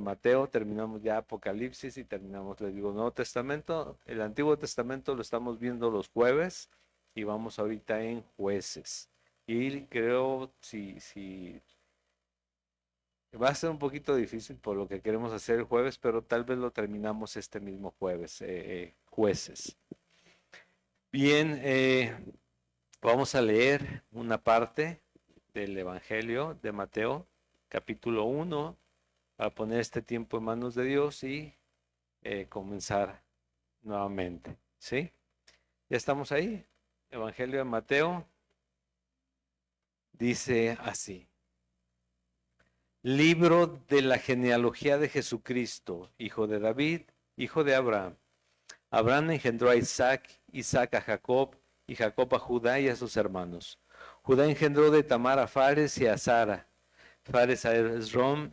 Mateo, terminamos ya Apocalipsis y terminamos, les digo, Nuevo Testamento. El Antiguo Testamento lo estamos viendo los jueves y vamos ahorita en Jueces. Y creo, si va a ser un poquito difícil por lo que queremos hacer el jueves, pero tal vez lo terminamos este mismo jueves, Jueces. Bien, vamos a leer una parte del Evangelio de Mateo, capítulo 1, para poner este tiempo en manos de Dios y comenzar nuevamente. ¿Sí? ¿Ya estamos ahí? Evangelio de Mateo dice así. Libro de la genealogía de Jesucristo, hijo de David, hijo de Abraham. Abraham engendró a Isaac, Isaac a Jacob, y Jacob a Judá y a sus hermanos. Judá engendró de Tamar a Fares y a Sara. Fares a Esrom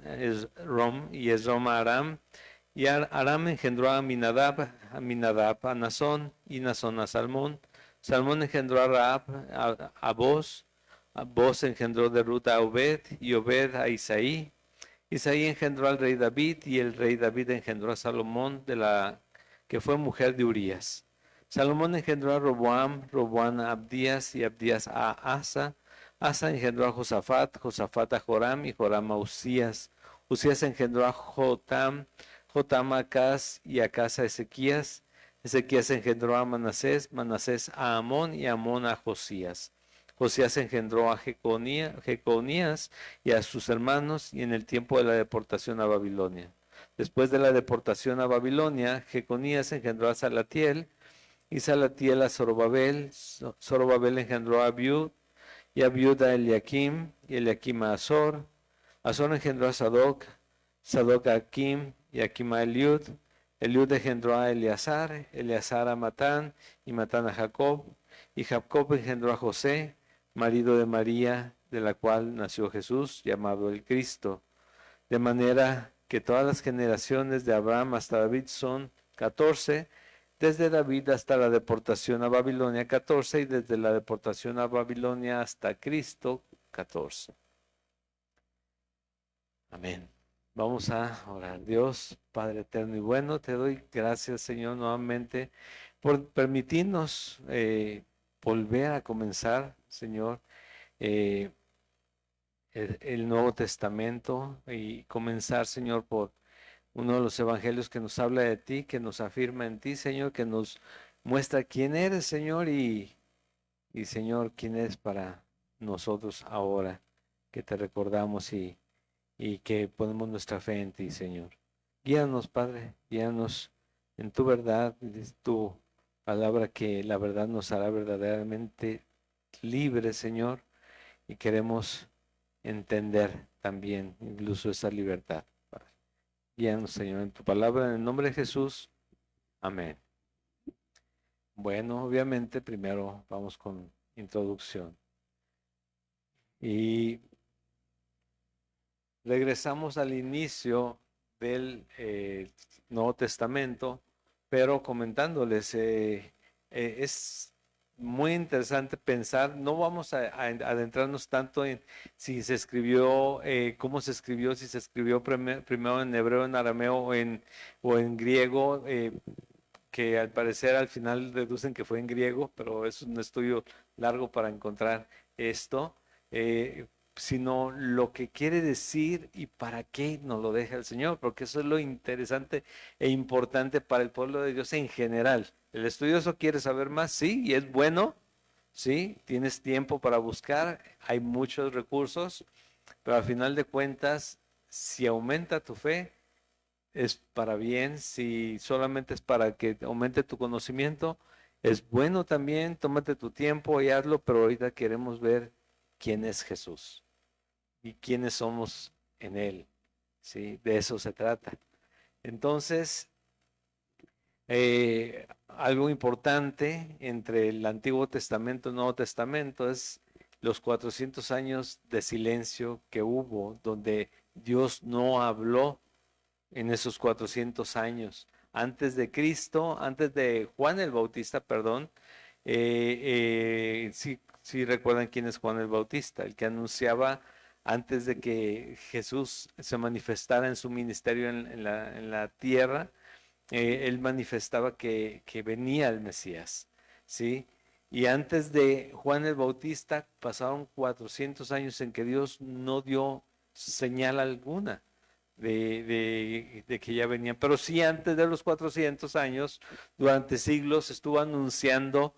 y Esrom a Aram. Y Aram engendró a Aminadab a Nazón, y Nazón a Salmón. Salmón engendró a Rahab, a Boz. Boz engendró de Ruth a Obed, y Obed a Isaí. Isaí engendró al rey David, y el rey David engendró a Salomón, que fue mujer de Urías. Salomón engendró a Roboam, Roboam a Abdías, y Abdías a Asa. Asa engendró a Josafat, Josafat a Joram, y Joram a Usías. Usías engendró a Jotam, Jotam a Acaz, y Acaz a Ezequías. Ezequías engendró a Manasés, Manasés a Amón, y Amón a Josías. Josías engendró a Jeconías y a sus hermanos, y en el tiempo de la deportación a Babilonia. Después de la deportación a Babilonia, Jeconías engendró a Salatiel, y Salatiel a Zorobabel. Zorobabel engendró a Abiud, y Abiud a Eliakim, y Eliakim a Azor. Azor engendró a Sadoc, Sadoc a Akim, y Akim a Eliud. Eliud engendró a Eleazar, Eleazar a Matán, y Matán a Jacob. Y Jacob engendró a José, marido de María, de la cual nació Jesús, llamado el Cristo. De manera que todas las generaciones de Abraham hasta David son 14, desde David hasta la deportación a Babilonia 14, y desde la deportación a Babilonia hasta Cristo 14. Amén. Vamos a orar. Dios, Padre eterno y bueno, te doy gracias, Señor, nuevamente por permitirnos volver a comenzar, Señor, eh, el Nuevo Testamento, y comenzar, Señor, por uno de los evangelios que nos habla de ti, que nos afirma en ti, Señor, que nos muestra quién eres, Señor, y Señor, quién eres para nosotros ahora que te recordamos y que ponemos nuestra fe en ti, Señor. Guíanos, Padre, guíanos en tu verdad, es tu palabra, que la verdad nos hará verdaderamente libres, Señor, y queremos entender también incluso esa libertad. Guíanos, Señor, en tu palabra, en el nombre de Jesús. Amén. Bueno, obviamente primero vamos con introducción. Y regresamos al inicio del Nuevo Testamento, pero comentándoles, es muy interesante pensar. No vamos a adentrarnos tanto en si se escribió, cómo se escribió, si se escribió primero en hebreo, en arameo o en griego, que al parecer al final deducen que fue en griego, pero es un estudio largo para encontrar esto, sino lo que quiere decir y para qué nos lo deja el Señor, porque eso es lo interesante e importante para el pueblo de Dios en general. El estudioso quiere saber más, sí, y es bueno, sí, tienes tiempo para buscar, hay muchos recursos, pero al final de cuentas, si aumenta tu fe, es para bien. Si solamente es para que aumente tu conocimiento, es bueno también. Tómate tu tiempo y hazlo, pero ahorita queremos ver quién es Jesús y quiénes somos en Él. ¿Sí? De eso se trata. Entonces, algo importante entre el Antiguo Testamento y el Nuevo Testamento es los 400 años de silencio que hubo, donde Dios no habló en esos 400 años. Antes de Cristo, antes de Juan el Bautista, perdón, sí recuerdan quién es Juan el Bautista, el que anunciaba antes de que Jesús se manifestara en su ministerio en la tierra, él manifestaba que venía el Mesías, ¿sí? Y antes de Juan el Bautista pasaron 400 años en que Dios no dio señal alguna de que ya venía. Pero sí, antes de los 400 años, durante siglos, estuvo anunciando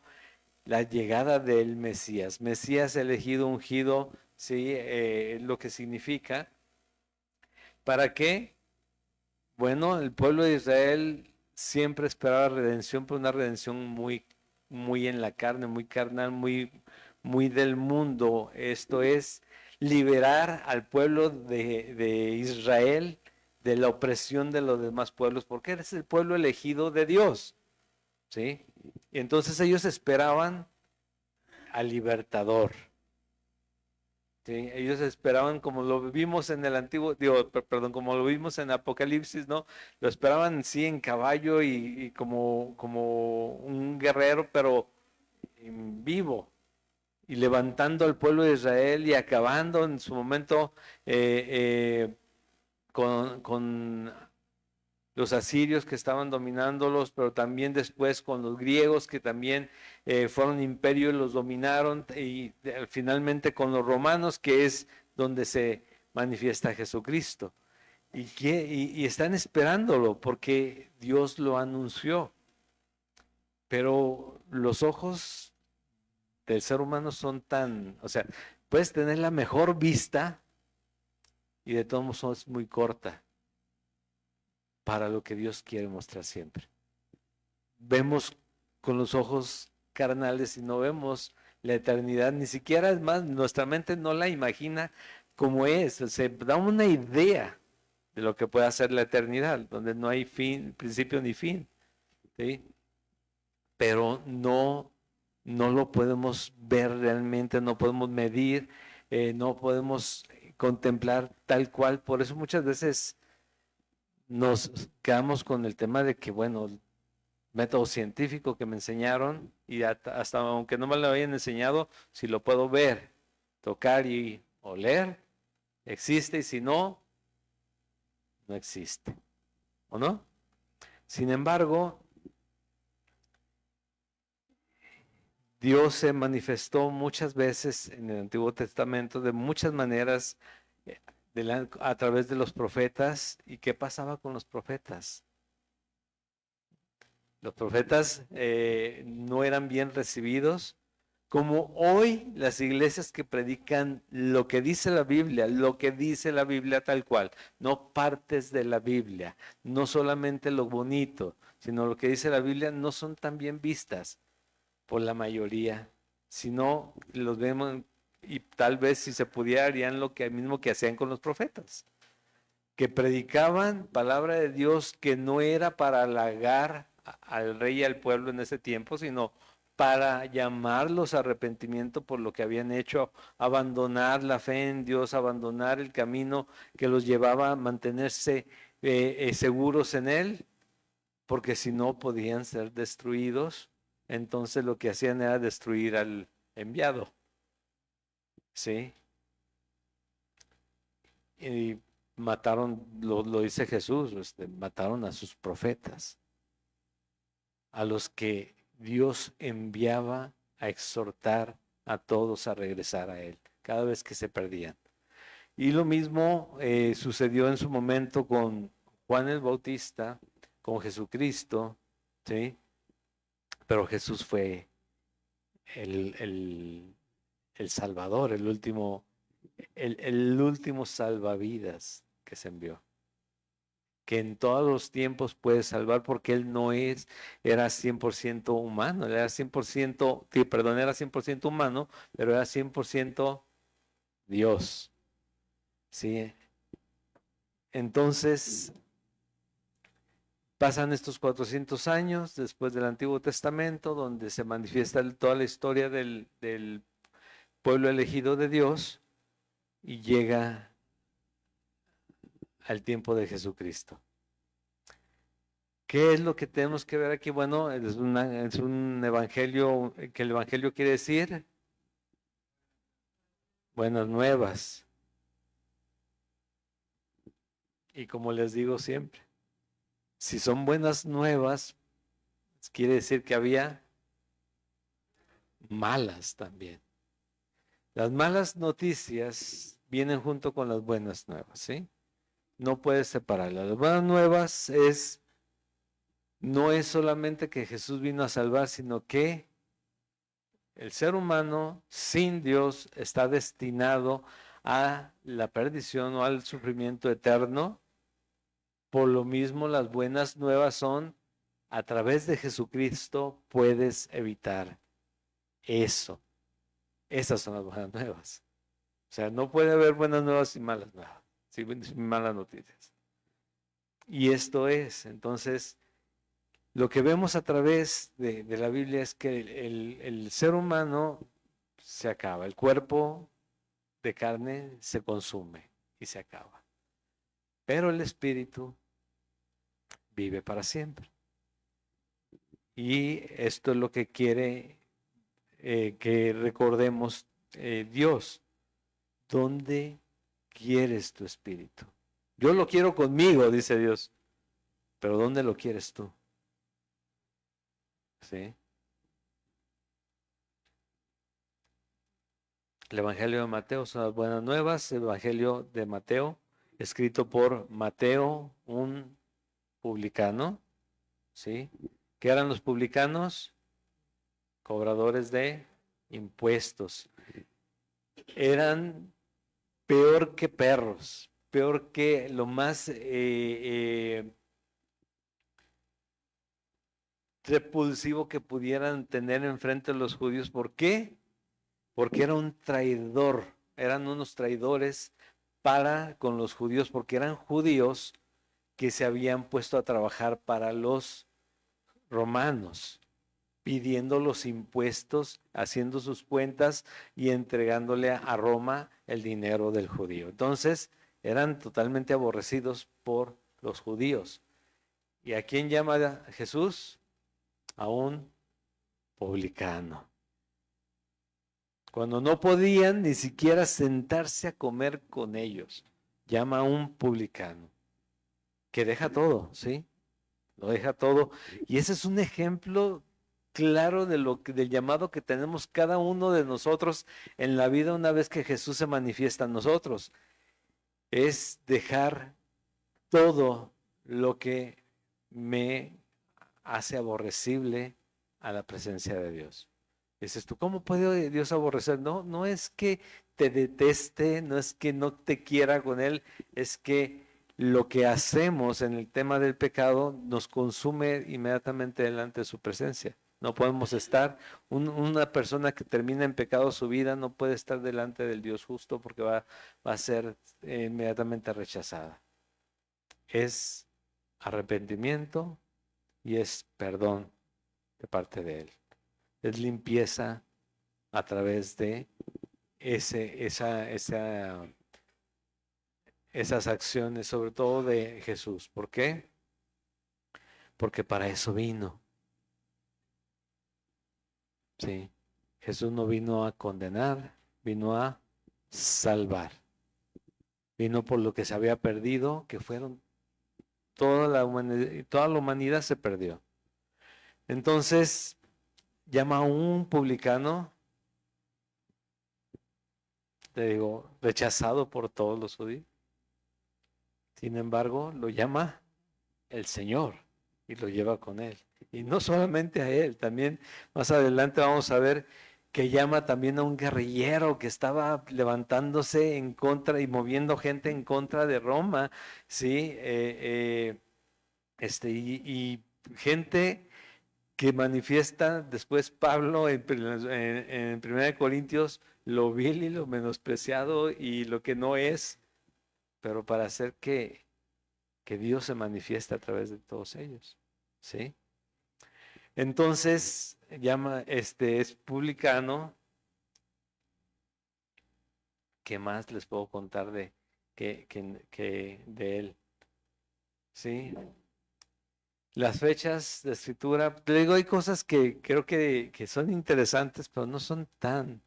la llegada del Mesías. Mesías elegido, ungido, sí, lo que significa. ¿Para qué? Bueno, el pueblo de Israel siempre esperaba redención, pero una redención muy en la carne, muy carnal, muy del mundo. Esto es liberar al pueblo de Israel de la opresión de los demás pueblos, porque eres el pueblo elegido de Dios, ¿sí? Y entonces ellos esperaban al libertador. Sí, ellos esperaban como lo vimos en el antiguo, digo, perdón, como lo vimos en Apocalipsis, ¿no? Lo esperaban sí en caballo y como un guerrero, pero en vivo, y levantando al pueblo de Israel y acabando en su momento con los asirios que estaban dominándolos, pero también después con los griegos que también fueron imperio y los dominaron, y finalmente con los romanos, que es donde se manifiesta Jesucristo. Y están esperándolo porque Dios lo anunció. Pero los ojos del ser humano son tan, o sea, puedes tener la mejor vista y de todos modos es muy corta para lo que Dios quiere mostrar siempre. Vemos con los ojos carnales y no vemos la eternidad, ni siquiera es más, nuestra mente no la imagina como es, se da una idea de lo que puede hacer la eternidad, donde no hay fin, principio ni fin, ¿sí? Pero no lo podemos ver realmente, no podemos medir, no podemos contemplar tal cual, por eso muchas veces nos quedamos con el tema de que, bueno, método científico que me enseñaron y hasta aunque no me lo hayan enseñado, si lo puedo ver, tocar y oler, existe y si no, no existe. ¿O no? Sin embargo, Dios se manifestó muchas veces en el Antiguo Testamento de muchas maneras a través de los profetas. ¿Y qué pasaba con los profetas? Los profetas no eran bien recibidos, como hoy las iglesias que predican lo que dice la Biblia, lo que dice la Biblia tal cual, no partes de la Biblia, no solamente lo bonito, sino lo que dice la Biblia, no son tan bien vistas por la mayoría, sino los vemos y tal vez si se pudiera harían lo que mismo que hacían con los profetas, que predicaban palabra de Dios que no era para halagar al rey y al pueblo en ese tiempo, sino para llamarlos a arrepentimiento por lo que habían hecho, abandonar la fe en Dios, abandonar el camino que los llevaba a mantenerse seguros en Él, porque si no podían ser destruidos. Entonces lo que hacían era destruir al enviado, ¿sí? Y mataron, lo dice Jesús, mataron a sus profetas, a los que Dios enviaba a exhortar a todos a regresar a Él, cada vez que se perdían. Y lo mismo sucedió en su momento con Juan el Bautista, con Jesucristo, ¿sí? Pero Jesús fue el, el, el Salvador, el último salvavidas que se envió, que en todos los tiempos puede salvar porque Él no era 100% humano, Él era 100%, sí, perdón, era 100% humano, pero era 100% Dios, ¿sí? Entonces, pasan estos 400 años después del Antiguo Testamento, donde se manifiesta toda la historia del pueblo elegido de Dios y llega al tiempo de Jesucristo. ¿Qué es lo que tenemos que ver aquí? Bueno, es un evangelio, que el evangelio quiere decir buenas nuevas. Y como les digo siempre, si son buenas nuevas, quiere decir que había malas también. Las malas noticias vienen junto con las buenas nuevas, ¿sí? No puedes separarlas. Las buenas nuevas no es solamente que Jesús vino a salvar, sino que el ser humano sin Dios está destinado a la perdición o al sufrimiento eterno. Por lo mismo, las buenas nuevas son, a través de Jesucristo puedes evitar eso. Esas son las buenas nuevas. O sea, no puede haber buenas nuevas sin malas nuevas, sin malas noticias. Y esto es, entonces, lo que vemos a través de la Biblia es que el ser humano se acaba, el cuerpo de carne se consume y se acaba. Pero el espíritu vive para siempre. Y esto es lo que quiere que recordemos Dios. ¿Dónde quieres tu espíritu? Yo lo quiero conmigo, dice Dios. Pero ¿dónde lo quieres tú? ¿Sí? El Evangelio de Mateo son las buenas nuevas. El Evangelio de Mateo, escrito por Mateo, un publicano. ¿Sí? ¿Qué eran los publicanos? Cobradores de impuestos. Eran peor que perros, peor que lo más repulsivo que pudieran tener enfrente de los judíos. ¿Por qué? Porque era un traidor, eran unos traidores para con los judíos, porque eran judíos que se habían puesto a trabajar para los romanos, pidiendo los impuestos, haciendo sus cuentas y entregándole a Roma el dinero del judío. Entonces, eran totalmente aborrecidos por los judíos. ¿Y a quién llama a Jesús? A un publicano. Cuando no podían ni siquiera sentarse a comer con ellos, llama a un publicano que deja todo, ¿sí? Lo deja todo. Y ese es un ejemplo claro del llamado que tenemos cada uno de nosotros en la vida una vez que Jesús se manifiesta en nosotros. Es dejar todo lo que me hace aborrecible a la presencia de Dios. Dices tú, ¿cómo puede Dios aborrecer? No, no es que te deteste, no es que no te quiera con Él, es que lo que hacemos en el tema del pecado nos consume inmediatamente delante de su presencia. No podemos estar, una persona que termina en pecado su vida no puede estar delante del Dios justo porque va a ser inmediatamente rechazada. Es arrepentimiento y es perdón de parte de Él. Es limpieza a través de esas acciones, sobre todo de Jesús. ¿Por qué? Porque para eso vino. Sí. Jesús no vino a condenar, vino a salvar. Vino por lo que se había perdido, que fueron toda la humanidad se perdió. Entonces, llama a un publicano, te digo, rechazado por todos los judíos. Sin embargo, lo llama el Señor y lo lleva con él. Y no solamente a él, también más adelante vamos a ver que llama también a un guerrillero que estaba levantándose en contra y moviendo gente en contra de Roma, ¿sí? Y gente que manifiesta después Pablo en 1 Corintios lo vil y lo menospreciado y lo que no es, pero para hacer que Dios se manifiesta a través de todos ellos, ¿sí? Entonces, es publicano. ¿Qué más les puedo contar de él? ¿Sí? Las fechas de escritura, te digo, hay cosas que creo que son interesantes, pero no son tan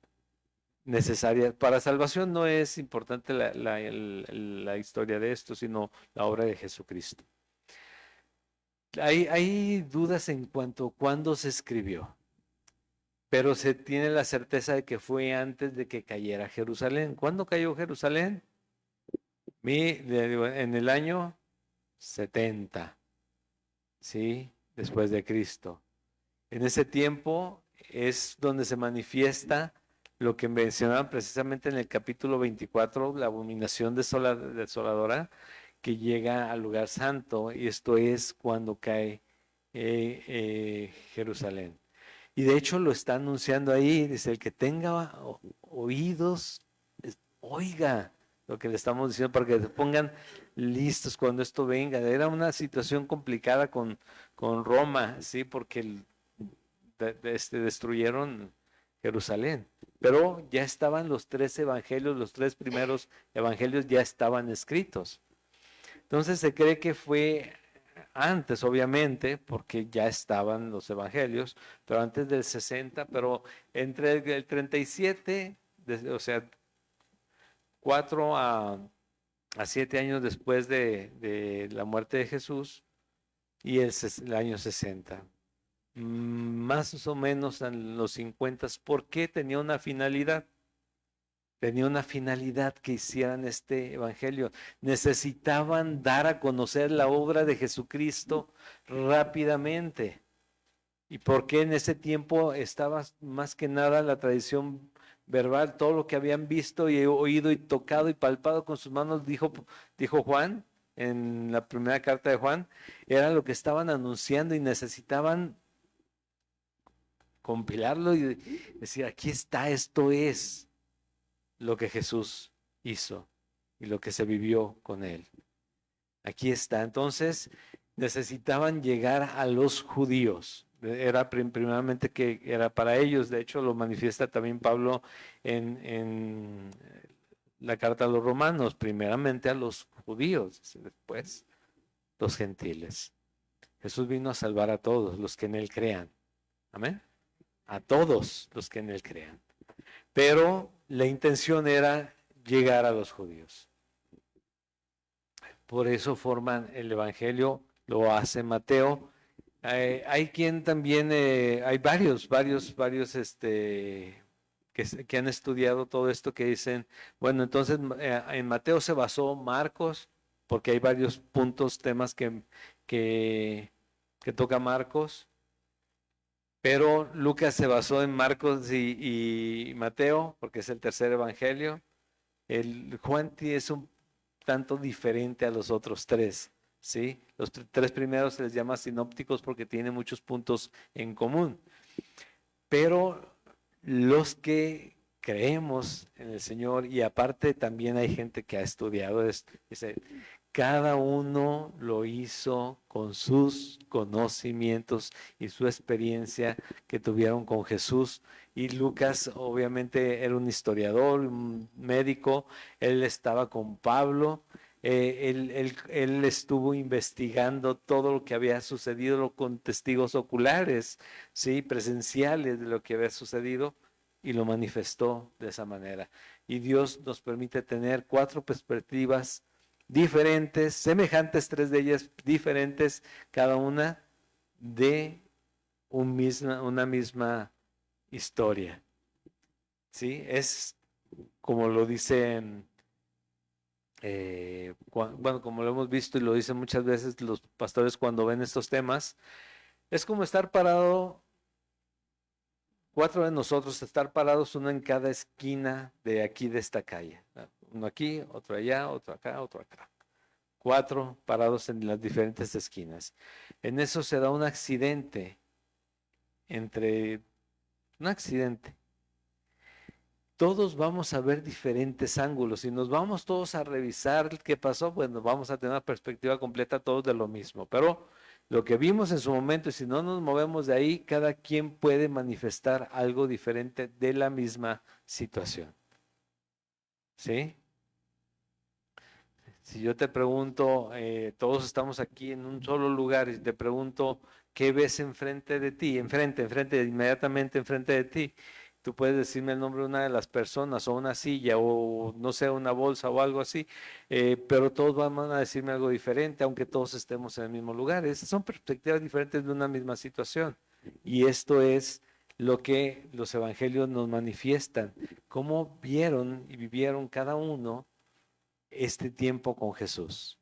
necesarias. Para salvación no es importante la historia de esto, sino la obra de Jesucristo. Hay dudas en cuanto a cuándo se escribió, pero se tiene la certeza de que fue antes de que cayera Jerusalén. ¿Cuándo cayó Jerusalén? En el año 70, ¿sí? Después de Cristo. En ese tiempo es donde se manifiesta lo que mencionaban precisamente en el capítulo 24, la abominación desoladora que llega al lugar santo, y esto es cuando cae Jerusalén. Y de hecho lo está anunciando ahí, dice, el que tenga oídos, oiga lo que le estamos diciendo para que se pongan listos cuando esto venga. Era una situación complicada con Roma, ¿sí? Porque destruyeron Jerusalén. Pero ya estaban los 3 evangelios, los 3 primeros evangelios ya estaban escritos. Entonces se cree que fue antes, obviamente, porque ya estaban los evangelios, pero antes del 60, pero entre el 37, o sea, 4 a 7 años después de la muerte de Jesús y el año 60. Más o menos en los 50, porque tenía una finalidad. Tenía una finalidad que hicieran este evangelio. Necesitaban dar a conocer la obra de Jesucristo rápidamente. ¿Y por qué en ese tiempo estaba más que nada la tradición verbal? Todo lo que habían visto y oído y tocado y palpado con sus manos, dijo Juan en la primera carta de Juan, era lo que estaban anunciando y necesitaban compilarlo y decir, aquí está, esto es lo que Jesús hizo y lo que se vivió con él. Aquí está. Entonces necesitaban llegar a los judíos. Era primeramente que era para ellos. De hecho, lo manifiesta también Pablo en la carta a los romanos. Primeramente a los judíos, después los gentiles. Jesús vino a salvar a todos los que en él crean. Amén. A todos los que en él crean. Pero la intención era llegar a los judíos. Por eso forman el Evangelio, lo hace Mateo. Hay quien también, hay varios que han estudiado todo esto que dicen, bueno, entonces en Mateo se basó Marcos, porque hay varios puntos, temas que toca Marcos, pero Lucas se basó en Marcos y Mateo, porque es el tercer evangelio. El Juan es un tanto diferente a los otros 3, ¿sí? Los 3 primeros se les llama sinópticos porque tienen muchos puntos en común. Pero los que creemos en el Señor, y aparte también hay gente que ha estudiado esto, dice, cada uno lo hizo con sus conocimientos y su experiencia que tuvieron con Jesús. Y Lucas obviamente era un historiador, un médico, él estaba con Pablo, él estuvo investigando todo lo que había sucedido con testigos oculares, ¿sí? Presenciales de lo que había sucedido, y lo manifestó de esa manera. Y Dios nos permite tener 4 perspectivas diferentes, semejantes, 3 de ellas diferentes, cada una de una misma historia. ¿Sí? Es como lo dicen, bueno, como lo hemos visto y lo dicen muchas veces los pastores cuando ven estos temas, es como estar parado, 4 de nosotros, estar parados, uno en cada esquina de aquí de esta calle. Uno aquí, otro allá, otro acá, otro acá. 4 parados en las diferentes esquinas. En eso se da un accidente un accidente. Todos vamos a ver diferentes ángulos y nos vamos todos a revisar qué pasó, bueno, vamos a tener una perspectiva completa todos de lo mismo, pero lo que vimos en su momento, y si no nos movemos de ahí, cada quien puede manifestar algo diferente de la misma situación. ¿Sí? Si yo te pregunto, todos estamos aquí en un solo lugar y te pregunto, ¿qué ves enfrente de ti? Inmediatamente enfrente de ti. tú puedes decirme el nombre de una de las personas o una silla o no sé, una bolsa o algo así, pero todos van a decirme algo diferente, aunque todos estemos en el mismo lugar. Esas son perspectivas diferentes de una misma situación. Y esto es lo que los evangelios nos manifiestan, cómo vieron y vivieron cada uno este tiempo con Jesús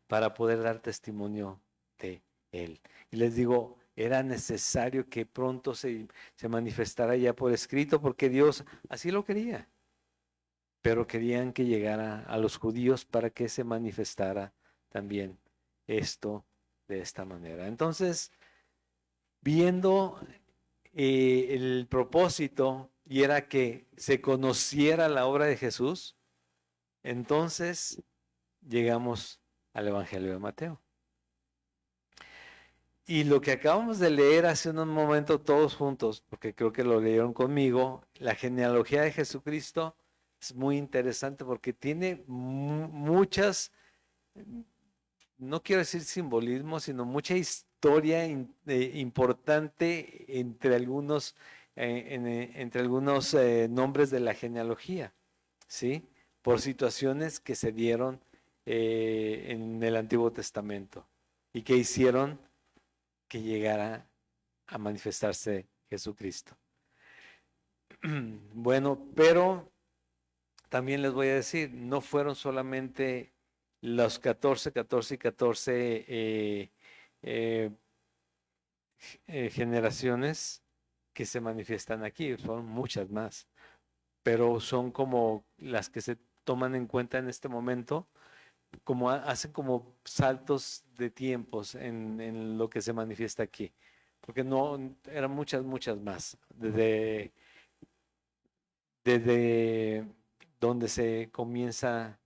para poder dar testimonio de Él. Y les digo, era necesario que pronto se manifestara ya por escrito porque Dios así lo quería, pero querían que llegara a los judíos para que se manifestara también esto de esta manera. Entonces, viendo el propósito y era que se conociera la obra de Jesús, entonces llegamos al Evangelio de Mateo. Y lo que acabamos de leer hace un momento todos juntos, porque creo que lo leyeron conmigo, la genealogía de Jesucristo es muy interesante porque tiene muchas, no quiero decir simbolismo, sino mucha historia importante entre algunos, entre algunos nombres de la genealogía, ¿sí? Por situaciones que se dieron en el Antiguo Testamento y que hicieron que llegara a manifestarse Jesucristo. Bueno, pero también les voy a decir, no fueron solamente los 14, 14 y 14 generaciones que se manifiestan aquí, son muchas más, pero son como las que se toman en cuenta en este momento, como hacen como saltos de tiempos en lo que se manifiesta aquí, porque no, eran muchas, muchas más, desde donde se comienza,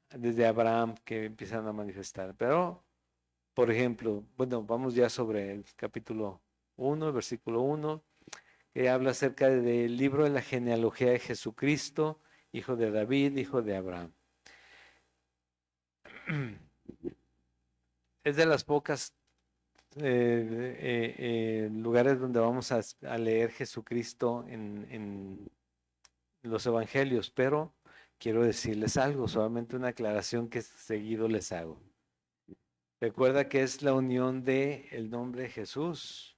desde Abraham que empiezan a manifestar. Pero, por ejemplo, bueno, vamos ya sobre el capítulo 1, el versículo 1, que habla acerca del libro de la genealogía de Jesucristo, hijo de David, hijo de Abraham. Es de las pocas lugares donde vamos a leer Jesucristo en los evangelios, pero quiero decirles algo, solamente una aclaración que seguido les hago. Recuerda que es la unión de el nombre Jesús,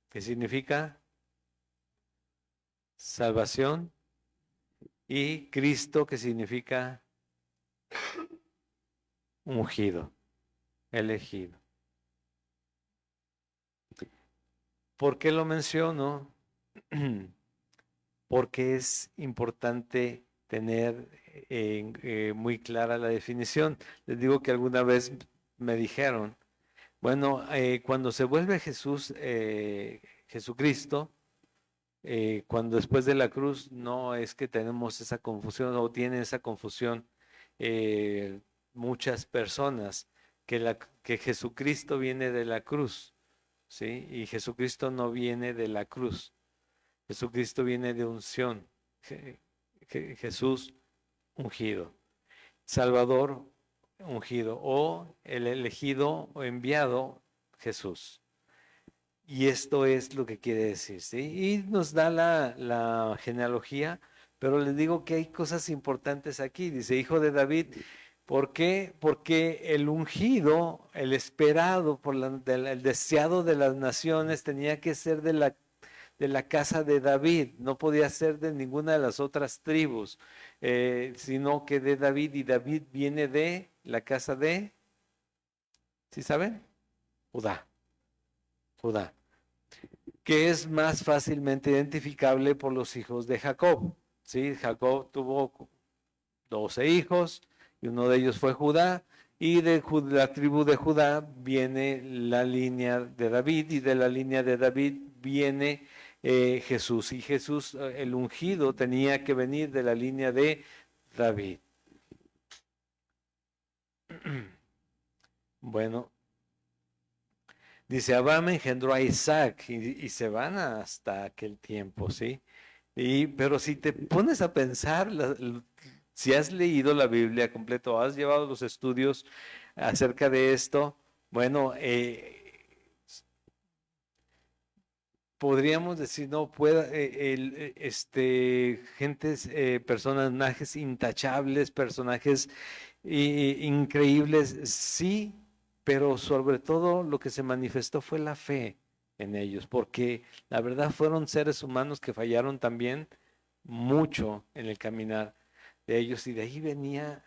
que significa salvación, y Cristo, que significa ungido, elegido. ¿Por qué lo menciono? Porque es importante tener muy clara la definición. Les digo que alguna vez me dijeron, bueno, cuando se vuelve Jesús, Jesucristo, cuando después de la cruz no es que tenemos esa confusión o tienen esa confusión muchas personas que Jesucristo viene de la cruz, ¿sí? Y Jesucristo no viene de la cruz. Jesucristo viene de unción. Jesús ungido. Salvador ungido o el elegido o enviado Jesús. Y esto es lo que quiere decir, ¿sí? Y nos da la genealogía, pero les digo que hay cosas importantes aquí. Dice, hijo de David, ¿por qué? Porque el ungido, el esperado, el deseado de las naciones, tenía que ser de la casa de David, no podía ser de ninguna de las otras tribus, sino que de David, y David viene de la casa de, ¿sí saben? Judá, Judá, que es más fácilmente identificable por los hijos de Jacob. ¿Sí? Jacob tuvo 12 hijos y uno de ellos fue Judá, y de la tribu de Judá viene la línea de David, y de la línea de David viene Jesús, y Jesús, el ungido, tenía que venir de la línea de David. Bueno, dice, Abraham engendró a Isaac, y se van hasta aquel tiempo, ¿sí? Pero si te pones a pensar, si has leído la Biblia completo, has llevado los estudios acerca de esto, bueno, podríamos decir, no, pueda, gentes, personajes intachables, personajes increíbles, sí, pero sobre todo lo que se manifestó fue la fe en ellos, porque la verdad fueron seres humanos que fallaron también mucho en el caminar de ellos, y de ahí venía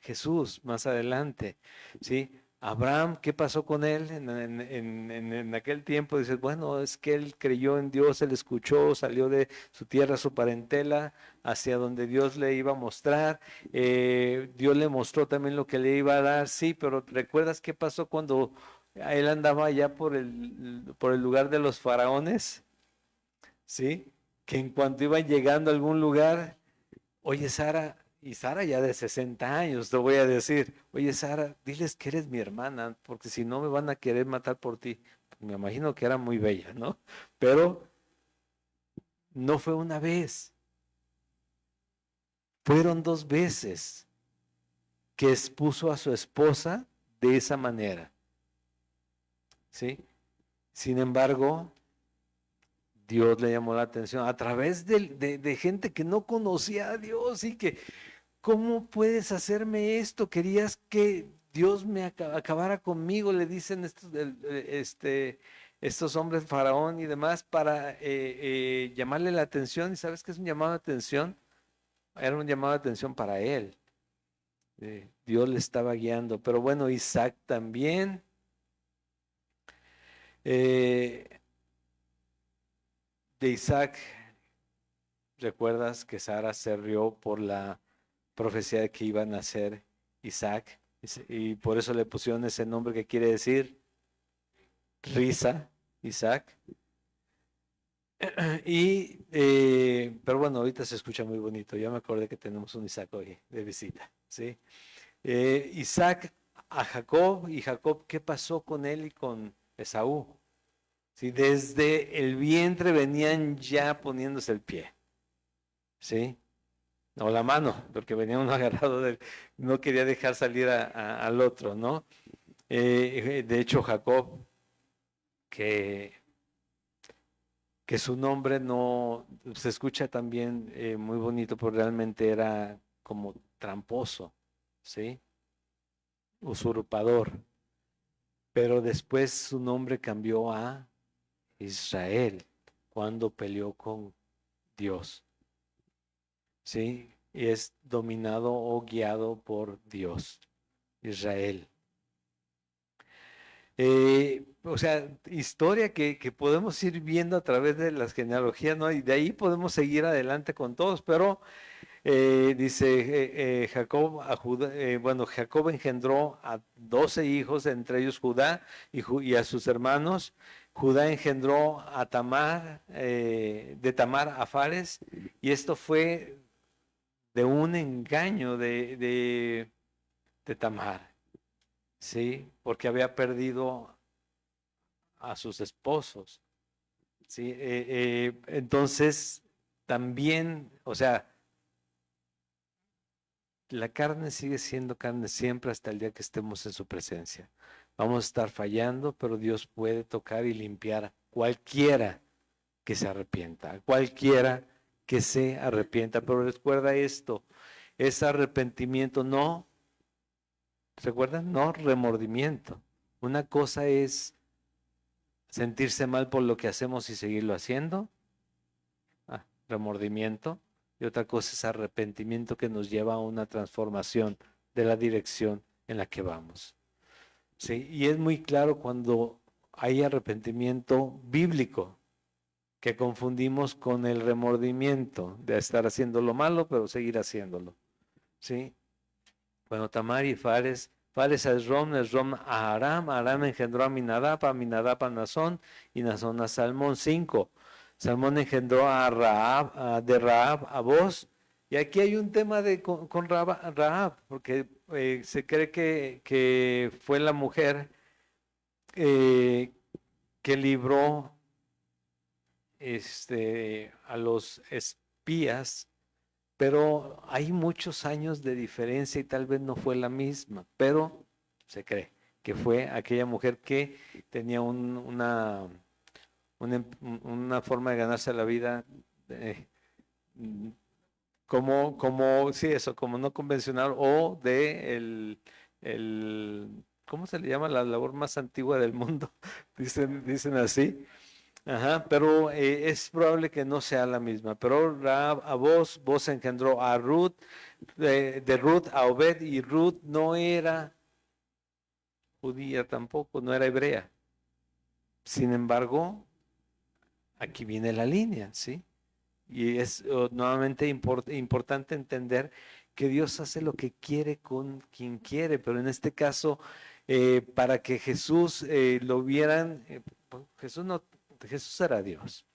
Jesús más adelante, ¿sí? Abraham, ¿qué pasó con él en aquel tiempo? Dices, bueno, es que él creyó en Dios, él escuchó, salió de su tierra, su parentela, hacia donde Dios le iba a mostrar. Dios le mostró también lo que le iba a dar, sí, pero ¿recuerdas qué pasó cuando él andaba allá por el lugar de los faraones? ¿Sí? Que en cuanto iban llegando a algún lugar, oye, Sara, y Sara ya de 60 años, te voy a decir, oye, Sara, diles que eres mi hermana, porque si no me van a querer matar por ti. Me imagino que era muy bella, ¿no? Pero no fue una vez, fueron 2 veces que expuso a su esposa de esa manera, ¿sí? Sin embargo, Dios le llamó la atención a través de gente que no conocía a Dios y que, ¿cómo puedes hacerme esto? Querías que Dios me acabara conmigo, le dicen estos hombres, Faraón y demás, para llamarle la atención. ¿Y sabes qué es un llamado de atención? Era un llamado de atención para él. Dios le estaba guiando. Pero bueno, Isaac también. eh, de Isaac, ¿recuerdas que Sara se rió por la profecía de que iba a nacer Isaac? Y por eso le pusieron ese nombre que quiere decir risa, Isaac. Pero bueno, ahorita se escucha muy bonito. Ya me acordé que tenemos un Isaac hoy de visita, ¿sí? Isaac a Jacob, y Jacob, ¿qué pasó con él y con Esaú? ¿Sí? Desde el vientre venían ya poniéndose el pie, ¿sí? O la mano, porque venía uno agarrado no quería dejar salir al otro, ¿no? De hecho, Jacob, que su nombre no se escucha también muy bonito, pero realmente era como tramposo, ¿sí? Usurpador. Pero después su nombre cambió a Israel cuando peleó con Dios, ¿sí? Y es dominado o guiado por Dios, Israel. O sea, historia que podemos ir viendo a través de las genealogías, ¿no? Y de ahí podemos seguir adelante con todos, pero dice Jacob bueno, Jacob engendró a 12 hijos, entre ellos Judá y a sus hermanos. Judá engendró a Tamar, de Tamar a Fares, y esto fue de un engaño de Tamar, ¿sí? Porque había perdido a sus esposos, ¿sí? Entonces, también, o sea, la carne sigue siendo carne siempre hasta el día que estemos en su presencia. Vamos a estar fallando, pero Dios puede tocar y limpiar a cualquiera que se arrepienta, a cualquiera que se arrepienta. Pero recuerda esto, es arrepentimiento, no, ¿recuerdan? No remordimiento. Una cosa es sentirse mal por lo que hacemos y seguirlo haciendo, remordimiento, y otra cosa es arrepentimiento que nos lleva a una transformación de la dirección en la que vamos. ¿Sí? Y es muy claro cuando hay arrepentimiento bíblico, que confundimos con el remordimiento de estar haciendo lo malo, pero seguir haciéndolo. ¿Sí? Bueno, Tamar y Fares, Fares a Esrom a Aram, Aram engendró a Minadab a Nazón, y Nazón a Salmón. 5. Salmón engendró a Rahab, de Rahab a Boz. Y aquí hay un tema con Rahab, porque se cree que fue la mujer eh, que libró a los espías, pero hay muchos años de diferencia y tal vez no fue la misma, pero se cree que fue aquella mujer que tenía una una forma de ganarse la vida sí, eso, como no convencional o de ¿cómo se le llama? La labor más antigua del mundo, dicen así. Ajá, pero es probable que no sea la misma. Pero Rahab a Boz engendró a Ruth, de Ruth a Obed, y Ruth no era judía tampoco, no era hebrea. Sin embargo, aquí viene la línea, ¿sí? Y es nuevamente importante entender que Dios hace lo que quiere con quien quiere, pero en este caso, para que Jesús lo vieran, Jesús era Dios,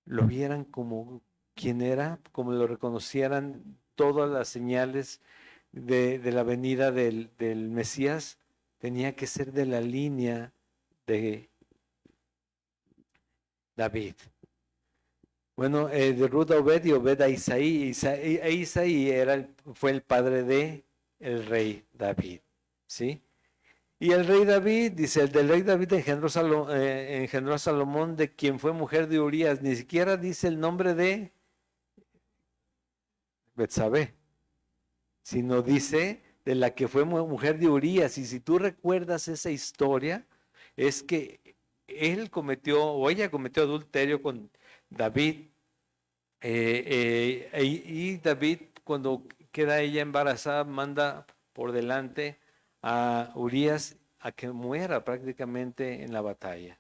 lo vieran como quien era, como lo reconocieran todas las señales de la venida del Mesías, tenía que ser de la línea de David. Bueno, de Ruth a Obed y Obed a Isaí. Isaí fue el padre de el rey David, ¿sí? Y el rey David, dice, el del rey David engendró a Salomón, de quien fue mujer de Urías. Ni siquiera dice el nombre de Betsabé, sino dice de la que fue mujer de Urías. Y si tú recuerdas esa historia, es que él cometió, o ella cometió adulterio con David. Y David, cuando queda ella embarazada, manda por delante a Urías a que muera prácticamente en la batalla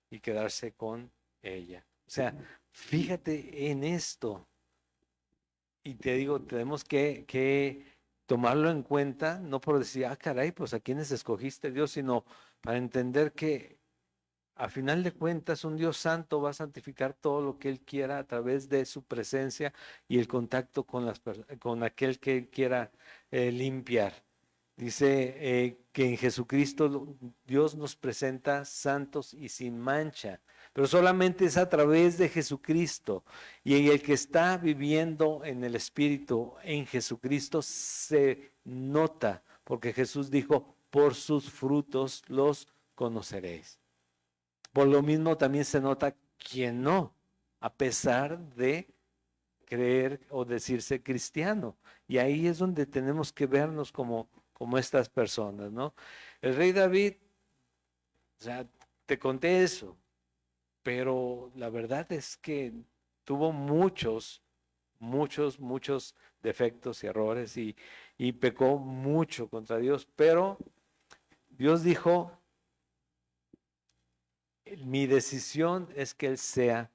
y quedarse con ella. O sea, fíjate en esto. Y te digo, tenemos que tomarlo en cuenta, no por decir, caray, pues a quiénes escogiste Dios, sino para entender que a final de cuentas, un Dios santo va a santificar todo lo que Él quiera a través de su presencia y el contacto con aquel que Él quiera limpiar. Dice que en Jesucristo Dios nos presenta santos y sin mancha, pero solamente es a través de Jesucristo. Y el que está viviendo en el Espíritu, en Jesucristo, se nota, porque Jesús dijo, por sus frutos los conoceréis. Por lo mismo también se nota quien no, a pesar de creer o decirse cristiano. Y ahí es donde tenemos que vernos como estas personas, ¿no? El rey David, o sea, te conté eso, pero la verdad es que tuvo muchos defectos y errores y pecó mucho contra Dios, pero Dios dijo, mi decisión es que él sea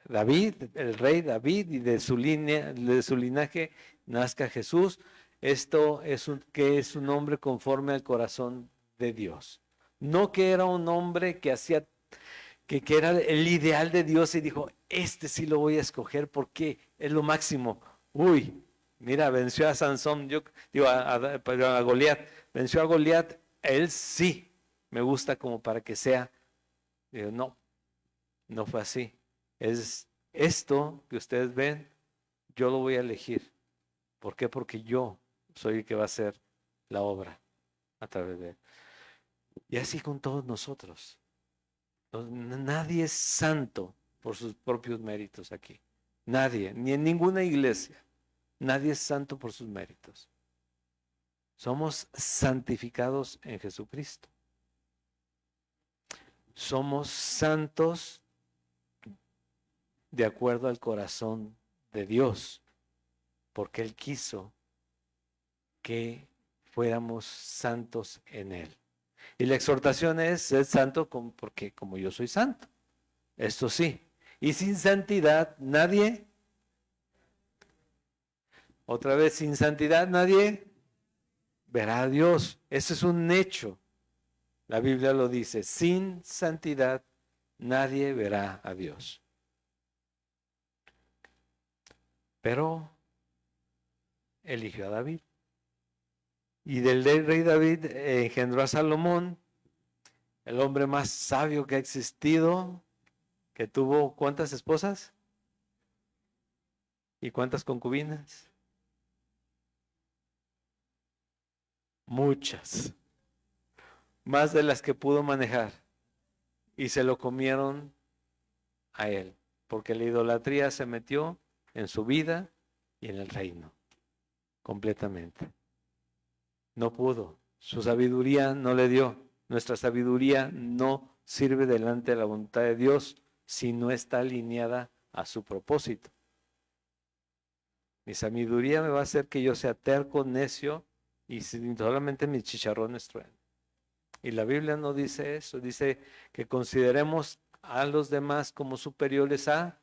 David, el rey David, y de su linaje nazca Jesús. Esto es que es un hombre conforme al corazón de Dios. No que era un hombre que hacía, que era el ideal de Dios y dijo, este sí lo voy a escoger porque es lo máximo. Uy, mira, venció a Sansón, yo digo a Goliat, venció a Goliat, él sí me gusta como para que sea. Digo, no fue así. Es esto que ustedes ven, yo lo voy a elegir. ¿Por qué? Porque yo soy el que va a hacer la obra a través de él. Y así con todos nosotros. Nadie es santo por sus propios méritos aquí. Nadie, ni en ninguna iglesia. Nadie es santo por sus méritos. Somos santificados en Jesucristo. Somos santos de acuerdo al corazón de Dios, porque Él quiso que fuéramos santos en Él. Y la exhortación es ser santo porque como yo soy santo. Esto sí. Y sin santidad nadie, otra vez sin santidad nadie verá a Dios. Eso es un hecho. La Biblia lo dice. Sin santidad nadie verá a Dios. Pero eligió a David. Y del rey David engendró a Salomón, el hombre más sabio que ha existido, que tuvo ¿cuántas esposas? ¿Y cuántas concubinas? Muchas, más de las que pudo manejar. y se lo comieron a él, porque la idolatría se metió en su vida y en el reino, completamente. No pudo, su sabiduría no le dio. Nuestra sabiduría no sirve delante de la voluntad de Dios si no está alineada a su propósito. Mi sabiduría me va a hacer que yo sea terco, necio y solamente mis chicharrones truenen. Y la Biblia no dice eso, dice que consideremos a los demás como superiores a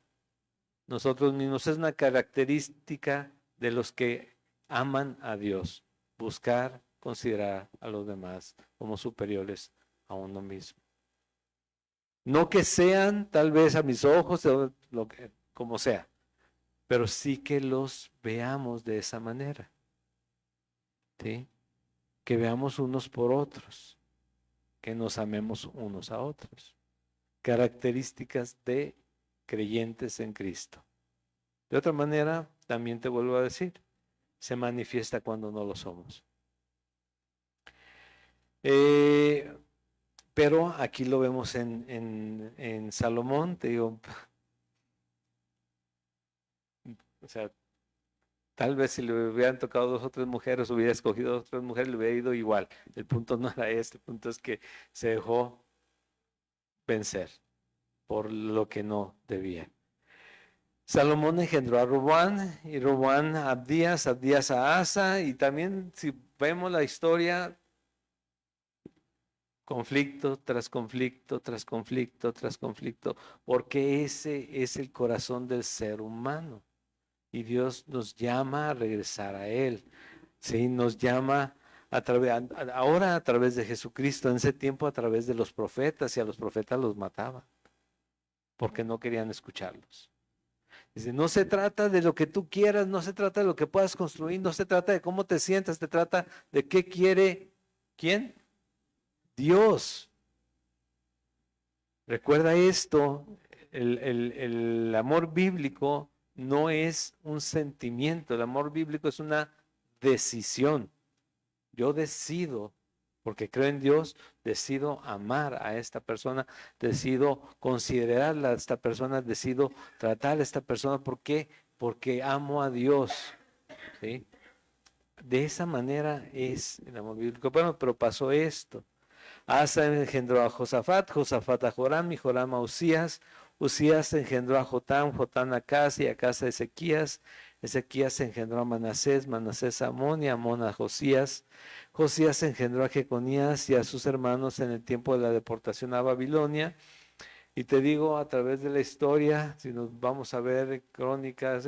nosotros mismos. Es una característica de los que aman a Dios, buscar, considerar a los demás como superiores a uno mismo. No que sean tal vez a mis ojos, como sea, pero sí que los veamos de esa manera, ¿sí? Que veamos unos por otros, que nos amemos unos a otros. Características de creyentes en Cristo. De otra manera, también te vuelvo a decir, se manifiesta cuando no lo somos. Pero aquí lo vemos en Salomón, te digo, o sea, tal vez si le hubieran tocado 2 o 3 mujeres, hubiera escogido 2 o 3 mujeres, le hubiera ido igual. El punto no era este, el punto es que se dejó vencer por lo que no debía. Salomón engendró a Robán, y Robán a Abdías, Abdías a Asa, y también si vemos la historia, conflicto tras conflicto, tras conflicto, tras conflicto, porque ese es el corazón del ser humano. Y Dios nos llama a regresar a Él. ¿Sí? Nos llama ahora a través de Jesucristo, en ese tiempo a través de los profetas, y a los profetas los mataba, porque no querían escucharlos. Dice, no se trata de lo que tú quieras, no se trata de lo que puedas construir, no se trata de cómo te sientas, se trata de qué quiere, ¿quién? Dios. Recuerda esto, el amor bíblico no es un sentimiento, el amor bíblico es una decisión. Yo decido, porque creo en Dios, decido amar a esta persona, decido considerarla a esta persona, decido tratar a esta persona. ¿Por qué? Porque amo a Dios. ¿Sí? De esa manera es el amor bíblico. Bueno, pero pasó esto. Asa engendró a Josafat, Josafat a Joram y Joram a Usías. Usías engendró a Jotam, Jotam a Acaz y Acaz a Ezequías. Ezequías engendró a Manasés, Manasés a Amón y Amón a Josías. Josías engendró a Jeconías y a sus hermanos en el tiempo de la deportación a Babilonia. Y te digo, a través de la historia, si nos vamos a ver crónicas,